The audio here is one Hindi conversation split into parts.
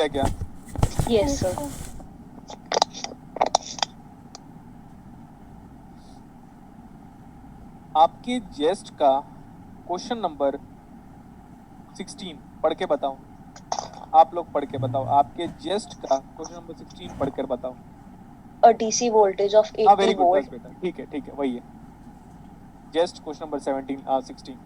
है क्या? Yes sir. आपके जेस्ट का क्वेश्चन नंबर 16 पढ़ के बताओ। आप लोग पढ़ के बताओ, आपके जेस्ट का क्वेश्चन नंबर 16 पढ़कर बताओ। A DC voltage of हाँ 80 वेरी गुड, बस volt. बेटा, ठीक है वही है। Just question number 16।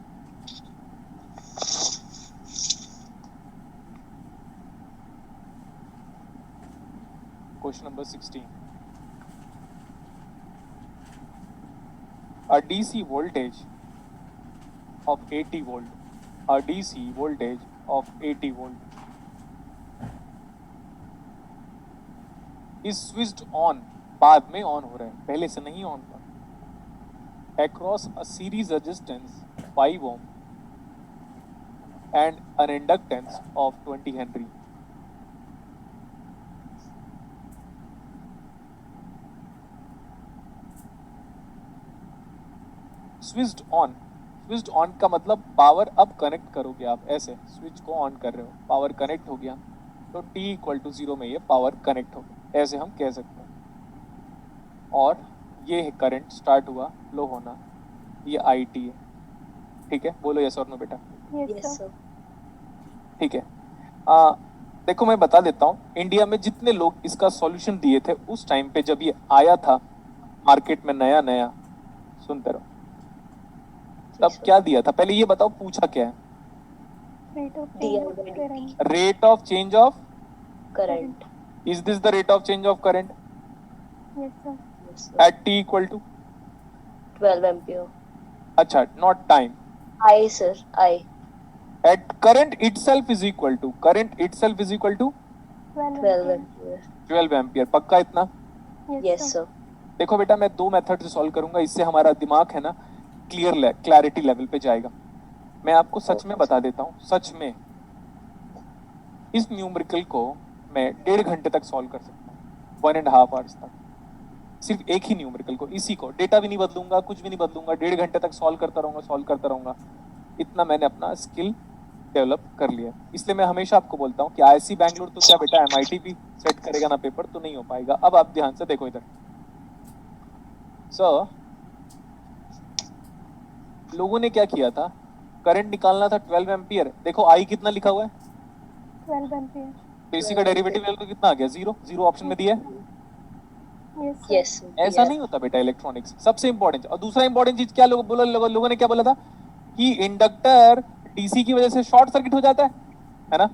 Question number 16, a DC voltage of 80 volt, a DC voltage of 80 volt is switched on, बाद में ऑन हो रहा है, पहले से नहीं ऑन था, across a series resistance 5 ohm and an inductance of 20 Henry. Switched on, switched on का मतलब पावर अब कनेक्ट करोगे आप, ऐसे स्विच को ऑन कर रहे हो, पावर कनेक्ट हो गया, तो t इक्वल टू 0 में ये पावर कनेक्ट हो गया, ऐसे हम कह सकते हैं। और ये करंट स्टार्ट हुआ लो होना, ये IT है, ठीक है? बोलो यस और नो बेटा। Yes sir. ठीक है। देखो मैं बता देता हूँ, इंडिया में जितने लोग इसका सॉल्यूशन दिए थे उस टाइम पे जब ये आया था मार्केट में नया नया, सुनते रहो, तब क्या दिया था पहले ये बताओ, पूछा क्या है? Rate of change of current. Is this the rate of change of current at t equal to 12 ampere. अच्छा, not time, I sir, I. At current itself is equal to, current itself is equal to 12 ampere. 12 ampere. पक्का इतना? Yes sir. देखो बेटा, मैं 2 मेथड से सॉल्व करूंगा, इससे हमारा दिमाग है ना क्लैरिटी लेवल पे जाएगा। मैं आपको सच में बता देता हूँ, सच में इस न्यूमेरिकल को मैं 1.5 घंटे तक सॉल्व कर सकता हूँ, 1.5 आवर्स तक, सिर्फ एक ही न्यूमेरिकल को, इसी को, डेटा भी नहीं बदलूंगा, कुछ भी नहीं बदलूंगा, 1.5 घंटे तक सॉल्व करता रहूंगा। इतना मैंने अपना स्किल डेवलप कर लिया। इसलिए मैं हमेशा आपको बोलता हूँ कि IISc बैंगलोर तो क्या बेटा, MIT भी सेट करेगा ना पेपर, तो नहीं हो पाएगा। अब आप ध्यान से देखो इधर, सर लोगों ने क्या किया था, करंट निकालना था 12 एम्पियर, देखो आई कितना लिखा हुआ है, 12 एम्पियर। तो इसी का डेरिवेटिव ले लो, कितना आ गया, 0, 0 ऑप्शन में दिया है। यस। ऐसा नहीं होता बेटा इलेक्ट्रॉनिक्स। सबसे इंपॉर्टेंट और दूसरा इंपॉर्टेंट चीज क्या लोगों ने क्या बोला था कि इंडक्टर डीसी की वजह से शॉर्ट सर्किट हो जाता है ना?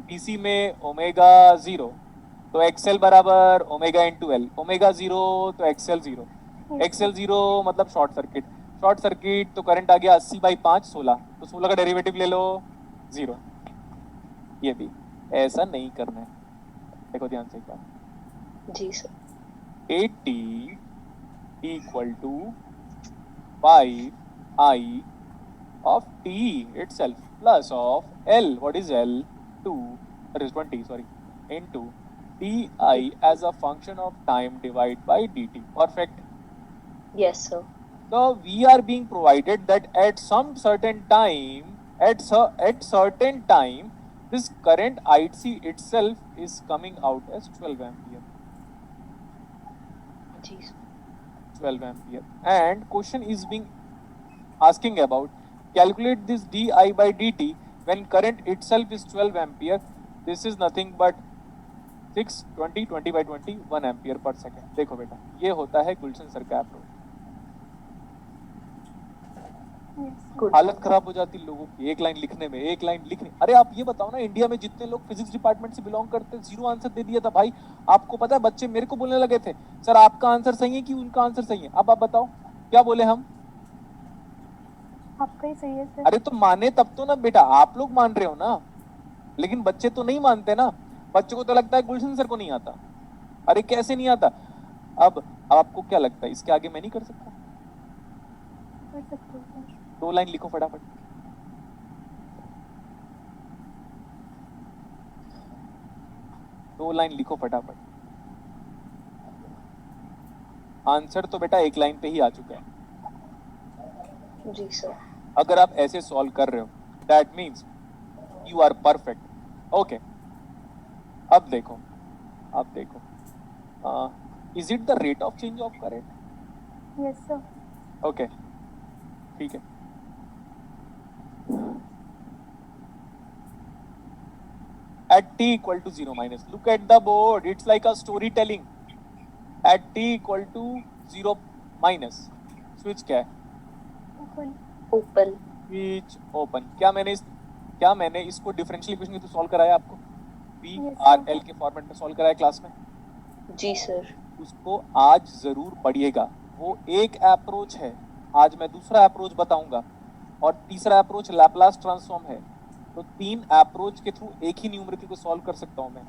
डीसी में ओमेगा 0 तो एक्सएल बराबर ओमेगा इंटू एल, ओमेगा 0 तो एक्सएल 0, एक्सएल 0 मतलब शॉर्ट सर्किट तो करंट आ गया 80/5 16, तो 16 का डेरिवेटिव ले लो 0। ये भी ऐसा नहीं करना है, देखो ध्यान से एक बार। जी sir. 80 equal to 5i of t itself plus of L, what is L? 2, that is 20, sorry, into di as a function of time divided by dt. Perfect. Yes sir. So we are being provided that at some certain time, at certain time, this current IC itself is coming out as 12 ampere. जी sir. 12 ampere. And question is being asking about calculate this di by dt when current itself is 12 ampere. This is nothing but 6 20 by 20 1 ampere per second. देखो बेटा, ये होता है गुलशन सर का अप्रोच। हालत खराब हो जाती लोगों की एक लाइन लिखने में, एक लाइन लिखने। अरे आप ये बताओ ना, इंडिया में जितने लोग फिजिक्स डिपार्टमेंट से बिलोंग करते हैं, 0 आंसर दे दिया था भाई। आपको पता है बच्चे मेरे को बोलने लगे थे, सर आपका आंसर सही है कि उनका आंसर सही है? अब आप बताओ क्या बोले हम? आपका ही सही है सर। अरे तो माने तब तो ना बेटा, आप लोग मान रहे हो ना, लेकिन बच्चे तो नहीं मानते ना। बच्चों को तो लगता है गुलशन सर को नहीं आता। अरे कैसे नहीं आता? अब आपको क्या लगता है इसके आगे मैं नहीं कर सकता? कर सकते हो सर। 2 लाइन लिखो फटाफट। दो लाइन लिखो फटाफट। आंसर तो बेटा 1 लाइन पे ही आ चुका है। जी सर। अगर आप ऐसे सॉल्व कर रहे हो, that means you are perfect. Okay, अब देखो, is it the rate of change of current? Yes, sir. ओके, ठीक है। At t equal to 0 minus, look at the board, it's like a storytelling. At t equal to 0 minus, switch क्या है? Open. Open. Switch open. क्या मैंने इसको डिफरेंशियल इक्वेशन के थ्रू सॉल्व कराया आपको? P Yes, R sir. L के फॉर्मेट में सॉल्व कराया क्लास में? जी सर। उसको आज जरूर पढ़िएगा। वो एक अप्रोच है, आज मैं दूसरा अप्रोच बताऊंगा, और तीसरा अप्रोच लैप्लास ट्रांसफॉर्म है। तो 3 अप्रोच के थ्रू एक ही न्यूमेरिकल को सॉल्व कर सकता हूं मैं।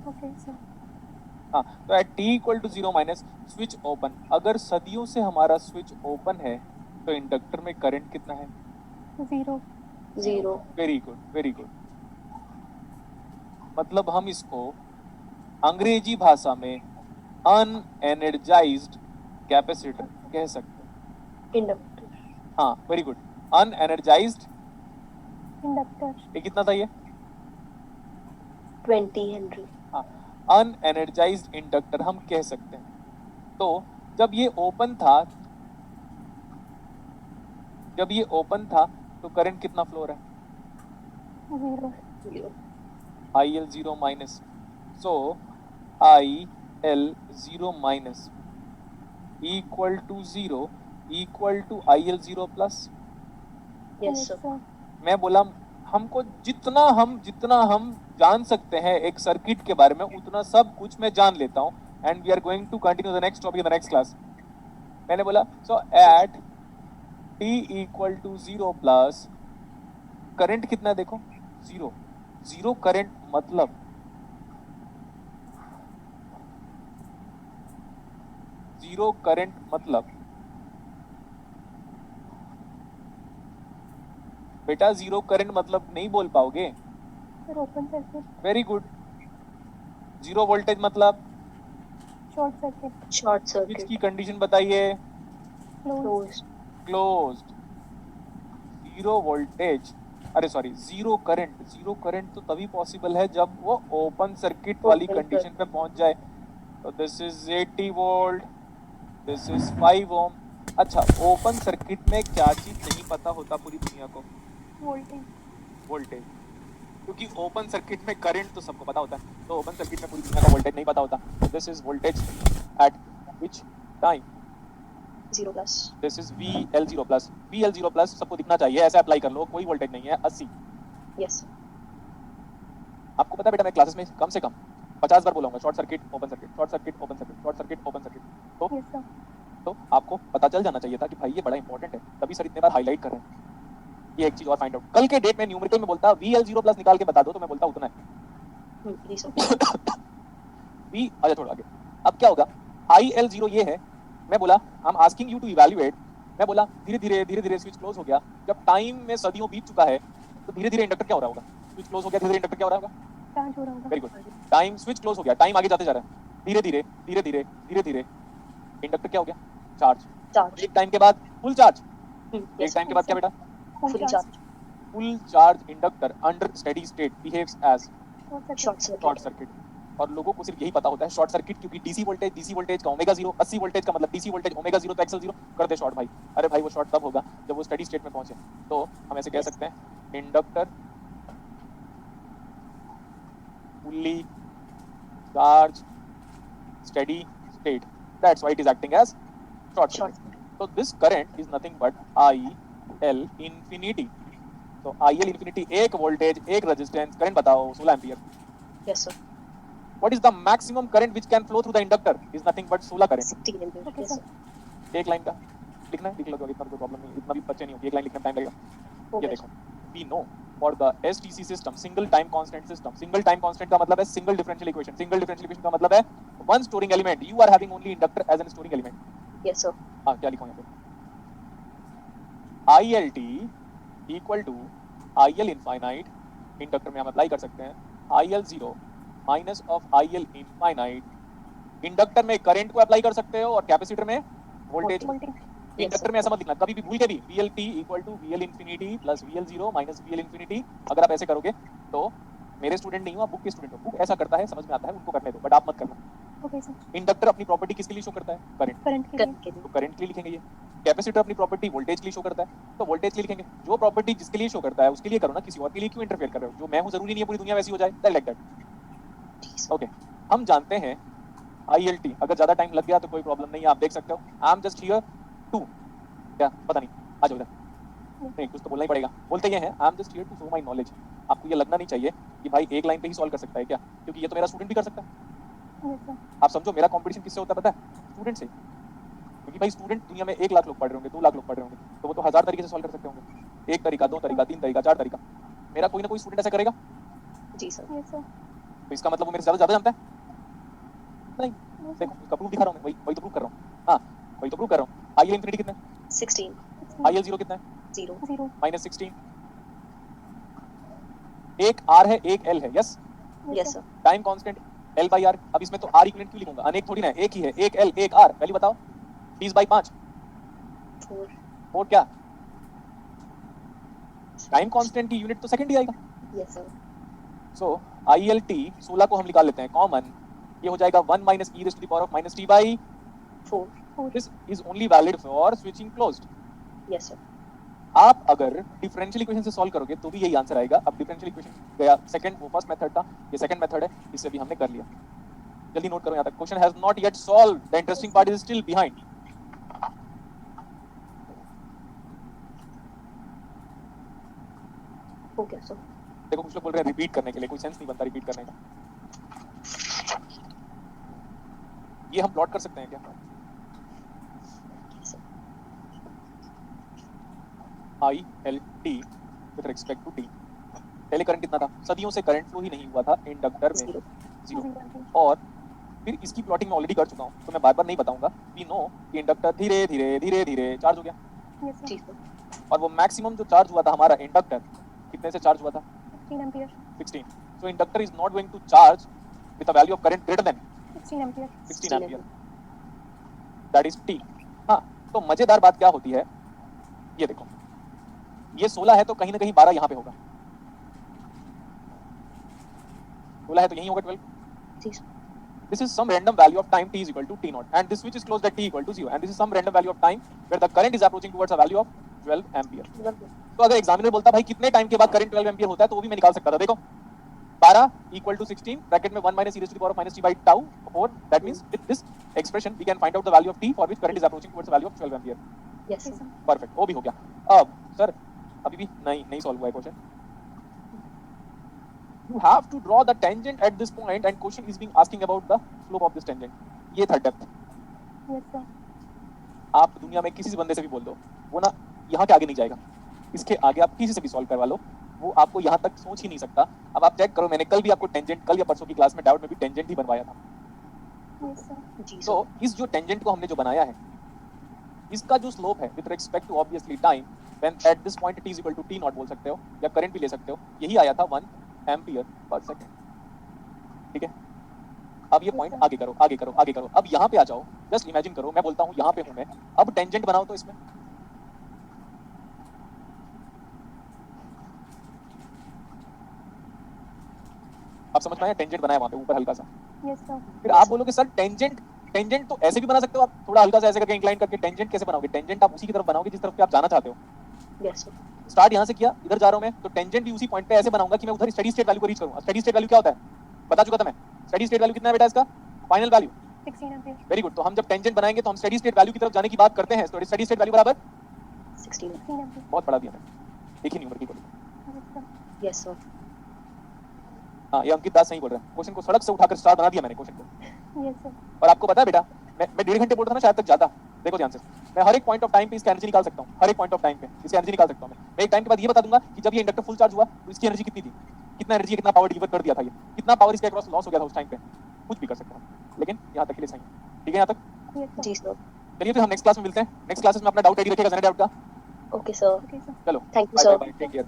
Okay, sir. हाँ, तो at t equal to 0 minus switch open. अगर सदियों से हमारा स्विच ओपन है तो इंडक्टर में करंट कितना है? 0. 0. Very good, very good. मतलब हम इसको अंग्रेजी भाषा में अनएनर्जाइज्ड कैपेसिटर कह सकते हैं। Inductor. हाँ, वेरी गुड। अनएनर्जाइज्ड, Inductor. ये कितना था ये? 20 Henry. हाँ, अनएनर्जाइज्ड इंडक्टर हम कह सकते हैं। तो जब ये ओपन था तो करंट कितना फ्लो रहा है? 0. 0. IL 0 minus. So IL 0 minus equal to 0 equal to IL 0 plus. Yes sir. मैं बोला हमको जितना हम जान सकते हैं एक सर्किट के बारे में उतना सब कुछ मैं जान लेता हूँ, and we are going to continue the next topic in the next class. मैंने बोला so at t equal to 0 plus current कितना है? देखो 0 करंट मतलब बेटा 0 करंट मतलब नहीं बोल पाओगे। Sir, open circuit. Very good. 0 voltage मतलब Short circuit. Short switch circuit. की कंडीशन बताइए। Closed. Closed. 0 वोल्टेज, अरे सॉरी 0 करंट तो तभी पॉसिबल है जब वो ओपन सर्किट वाली Open कंडीशन पे circuit. पहुंच जाए। तो this is 80 volt, this is 5 ओम। अच्छा, ओपन सर्किट में क्या चीज नहीं पता होता पूरी दुनिया को? Voltage. वोल्टेज। क्योंकि ओपन सर्किट में करंट तो सबको पता होता है, तो ओपन सर्किट में पूरी दुनिया का वोल्टेज नहीं पता होता। This is voltage at which time? 0 plus. This is VL0 plus. VL0 plus सबको दिखना चाहिए, ऐसे अप्लाई कर लो, कोई वोल्टेज नहीं है। 80। Yes sir. आपको पता है बेटा, मैं क्लासेस में कम से कम 50 बार बोलूंगा short circuit open circuit, short circuit open circuit, short circuit open circuit. Yes, sir. तो आपको पता चल जाना चाहिए था कि भाई ये बड़ा इंपॉर्टेंट है, तभी सर इतने बार हाईलाइट कर रहे हैं। ये एक चीज और फाइंड आउट, कल के डेट में न्यूमेरिकल में बोलता VL0 प्लस निकाल के बता दो, तो मैं बोलता उतना है। जी सर। V अच्छा छोड़ आगे। अब क्या होगा? IL0 ये है। मैं बोला I am asking you to evaluate. मैं बोला धीरे धीरे स्विच क्लोज हो गया। जब टाइम में सदियों बीत चुका है तो धीरे धीरे इंडक्टर क्या हो रहा होगा? स्विच क्लोज हो गया, धीरे इंडक्टर क्या हो रहा होगा? Charge हो रहा होगा. Very good. Time switch close हो गया, टाइम आगे जाते जा रहा है। धीरे धीरे इंडक्टर क्या हो गया? चार्ज। Charge. एक टाइम के बाद फुल चार्ज। एक Yes टाइम के बाद क्या बेटा? Full Fully charge. charged. Full charge inductor under steady state behaves as Short circuit. Short circuit. Short circuit. और लोगों को सिर्फ यही पता होता है शॉर्ट सर्किट, क्योंकि डीसी वोल्टेज का ओमेगा 0, 80 वोल्टेज का मतलब डीसी वोल्टेज ओमेगा 0, तो एक्सल 0 कर दे शॉर्ट भाई। अरे भाई वो शॉर्ट तब होगा जब वो स्टेडी स्टेट में पहुंचे। तो हम ऐसे कह Yes. सकते हैं inductor fully charge steady state, that's why it is acting as short Short. Circuit. तो this current is nothing but IL infinity. तो IL इंफिनिटी एक वोल्टेज, एक रेजिस्टेंस, करंट बताओ 16 ampere. Yes sir. What is the maximum current which can flow through the inductor? Is nothing but 16 current. 16 Henry. Okay, Yes sir. sir. एक लाइन का लिखना है, लिख लो, इतना कोई प्रॉब्लम नहीं, इतना भी बच्चे नहीं होगी, एक लाइन लिखने में टाइम लगेगा। ये Okay. देखो, we know for the STC system, single time constant system, single time constant का मतलब है single differential equation, single differential equation का मतलब है one storing element, you are having only inductor as an storing element। Yes sir. हाँ, क्या लिखो यहाँ पे? ILT equal to IL infinite, inductor में हम अप्लाई कर सकते हैं IL0 minus of IL infinite। Inductor में करंट को अप्लाई कर सकते हो और कैपेसिटर में voltage. Voltage. Yes inductor sir. में ऐसा मत लिखना कभी भी, भूल के भी। VLT equal to VL infinity plus VL0 minus VL infinity. अगर आप ऐसे करोगे तो मेरे स्टूडेंट नहीं हो, आप बुक के स्टूडेंट हो। बुक ऐसा करता है, समझ में आता है, उनको करने दो, बट आप मत करना। Okay sir. इंडक्टर अपनी प्रॉपर्टी किसके लिए शो करता है? करंट। करंट के लिए। करंट के लिए। तो करंट के लिए लिखेंगे ये। कैपेसिटर अपनी प्रॉपर्टी वोल्टेज के लिए शो करता है, तो वोल्टेज के लिए लिखेंगे। जो प्रॉपर्टी जिसके लिए शो करता है उसके लिए करो ना, किसी और के लिए क्यों इंटरफेयर कर रहे हो? जो मैं हूं जरूरी नहीं है पूरी दुनिया वैसी हो जाए, लाइक दैट। जी सर। ओके, हम जानते हैं ILT, अगर ज्यादा टाइम लग गया तो कोई प्रॉब्लम नहीं है, आप देख सकते हो। I am just here to, क्या पता नहीं, आ जाओ इधर। नहीं, कुछ तो बोलना ही पड़ेगा। बोलते ये हैं, I am just here to show my knowledge. आपको ये लगना नहीं चाहिए कि भाई एक लाइन पे ही सॉल्व कर सकता है क्या, क्योंकि ये तो मेरा स्टूडेंट भी कर सकता है। Yes sir. आप समझो मेरा कंपटीशन किससे होता है पता है? स्टूडेंट से। क्योंकि भाई स्टूडेंट दुनिया में 1 लाख लोग पढ़ रहे होंगे, 2 लाख लोग पढ़ रहे होंगे, तो वो तो 1000 तरीके से सॉल्व कर सकते होंगे। 1 तरीका, 2 तरीका, 3 तरीका, 4 तरीका। मेरा कोई ना कोई स्टूडेंट ऐसा करेगा, जी सर। Yes sir. तो इसका मतलब वो मेरे से ज्यादा जानता है। नहीं, देखो उसका प्रूफ दिखा रहा हूँ मैं, वही तो प्रूफ कर रहा हूँ। हाँ, वही तो प्रूफ कर रहा हूँ। IL इंफिनिटी कितना है? 16 IL 0 कितना है? 0 0 -16। एक R है, एक L है, yes. Yes sir. Time constant L/R। अब इसमें तो R इक्विवेलेंट क्यों लिखूंगा? अनेक थोड़ी ना है, एक ही है, एक L एक R। वैल्यू बताओ। 20/5 4 और क्या? टाइम कांस्टेंट की यूनिट तो सेकंड ही आएगा। Yes sir. सो ILT 16 को हम निकाल लेते हैं कॉमन, ये हो जाएगा 1 - e raised to the power of -t/4। 4 this is only valid for switching closed. Yes sir. आप अगर डिफरेंशियल इक्वेशन से सॉल्व करोगे तो भी यही आंसर आएगा। अब डिफरेंशियल इक्वेशन गया सेकंड, वो फर्स्ट मेथड था, ये सेकंड मेथड है, इससे भी हमने कर लिया। जल्दी नोट करो यहाँ तक। Question has not yet solved, the interesting part is still behind. Okay sir. देखो कुछ लोग बोल रहे हैं रिपीट करने के लिए, कोई सेंस नहीं बनता रिपीट करने का। ये हम प्लॉट कर सकते हैं क्या? ILT with respect to t। पहले करंट कितना था? सदियों से करंट फ्लो ही नहीं हुआ था इंडक्टर में, 0। और फिर इसकी प्लॉटिंग में ऑलरेडी कर चुका हूँ, तो मैं बार बार नहीं बताऊंगा। वी नो कि इंडक्टर धीरे धीरे धीरे धीरे चार्ज हो गया, यस जी सर। सर। और वो मैक्सिमम जो चार्ज हुआ था हमारा इंडक्टर, कितने से चार्ज हुआ था? 16 ampere. 16। So inductor is not going to charge with a value of current greater than 16 ampere. 16 ampere, that is t। हाँ, तो मजेदार बात क्या होती है, ये देखो, ये 16 है तो कहीं ना कहीं 12 यहाँ पे होगा। 16 है तो यहीं होगा 12। जी sir. This is some random value of time t is equal to t naught, and this switch is closed at t equal to 0, and this is some random value of time where the current is approaching towards a value of 12 ampere। तो अगर एग्जामिनर बोलता भाई कितने टाइम के बाद करंट 12 एम्पीयर होता है, तो वो भी मैं निकाल सकता था। देखो 12 equal to 16 ब्रैकेट में 1 - e raised to the power of -t/tau 4। That means with this expression we can find out the value of t for which current is approaching towards a value of 12 ampere। Yes sir. Perfect, वो भी हो गया। अब सर अभी भी नहीं सॉल्व हुआ है question. You have to draw the tangent at this point, and question is being asking about the slope of this tangent। ये था डेप्थ। Yes sir. आप दुनिया में किसी से बंदे से भी बोल दो, वो ना यहाँ के आगे नहीं जाएगा, इसके आगे आप किसी से भी सॉल्व करवा लो, वो आपको यहाँ तक सोच ही नहीं सकता। अब आप चेक करो, मैंने कल भी आपको टेंजेंट, कल या परसों की क्लास में डाउट में भी टेंजेंट ही बनवाया था। Yes sir. जी तो सर। इस जो टेंजेंट को हमने जो बनाया है, इसका जो स्लोप है with respect to obviously time, when at this point t is equal to t naught बोल सकते हो, या करंट भी ले सकते हो, यही आया था 1 एम्पीयर पर सेकंड। ठीक है, अब ये पॉइंट आगे करो आगे करो आगे करो। अब यहाँ पे आ जाओ, जस्ट इमेजिन करो, मैं बोलता हूँ यहाँ पे हूँ मैं, अब टेंजेंट बनाओ तो इसमें अब समझ में आया? टेंजेंट बनाया वहाँ पे ऊपर हल्का सा। Yes sir. फिर आप बोलोगे सर टेंजेंट तो ऐसे भी बना सकते हो आप, थोड़ा हल्का सा ऐसे करके इंक्लाइन करके। टेंजेंट कैसे बनाओगे? टेंजेंट आप उसी की तरफ बनाओगे जिस तरफ पे आप जाना चाहते हो। Yes sir. स्टार्ट यहाँ से किया, इधर जा रहा हूँ मैं, तो टेंजेंट भी उसी पॉइंट पे ऐसे बनाऊंगा कि मैं उधर स्टेडी स्टेट वैल्यू को रीच करूँ। स्टेडी स्टेट वैल्यू क्या होता है बता चुका था मैं। स्टेडी स्टेट वैल्यू कितना है बेटा इसका? Final value 16 ampere. Very good. तो हम जब टेंजेंट बनाएंगे तो हम स्टेडी स्टेट वैल्यू की तरफ जाने की बात करते हैं। तो स्टेडी स्टेट वैल्यू बराबर 16 एम्पीयर। बहुत बड़ा दिया मैंने, एक ही नंबर की बोली। Yes sir. Yes sir. हाँ, ये अंकित दास सही बोल रहा है। क्वेश्चन को सड़क से उठाकर स्टार बना दिया मैंने क्वेश्चन को। Yes sir. और आपको पता है बेटा, मैं 1.5 घंटे बोल रहा था ना, शायद तक ज्यादा। देखो ध्यान से, मैं हर एक पॉइंट ऑफ टाइम पे इसकी एनर्जी निकाल सकता हूँ। हर एक पॉइंट ऑफ टाइम पे इसकी एनर्जी निकाल सकता हूँ मैं एक टाइम के बाद ये बता दूंगा कि जब ये इंडक्टर फुल चार्ज हुआ तो इसकी एनर्जी कितनी थी, कितना एनर्जी, कितना पावर डिलीवर कर दिया था, ये कितना पावर इसके अक्रॉस लॉस हो गया था उस टाइम पे। कुछ भी कर सकता हूँ, लेकिन यहाँ तक के लिए सही है। ठीक है यहाँ तक? Yes sir. जी सर। चलिए फिर हम नेक्स्ट क्लास में मिलते हैं। नेक्स्ट क्लास में अपना डाउट रेडी रखिएगा, डाउट का। Okay sir. Okay sir. चलो thank you bye sir. Bye, take care.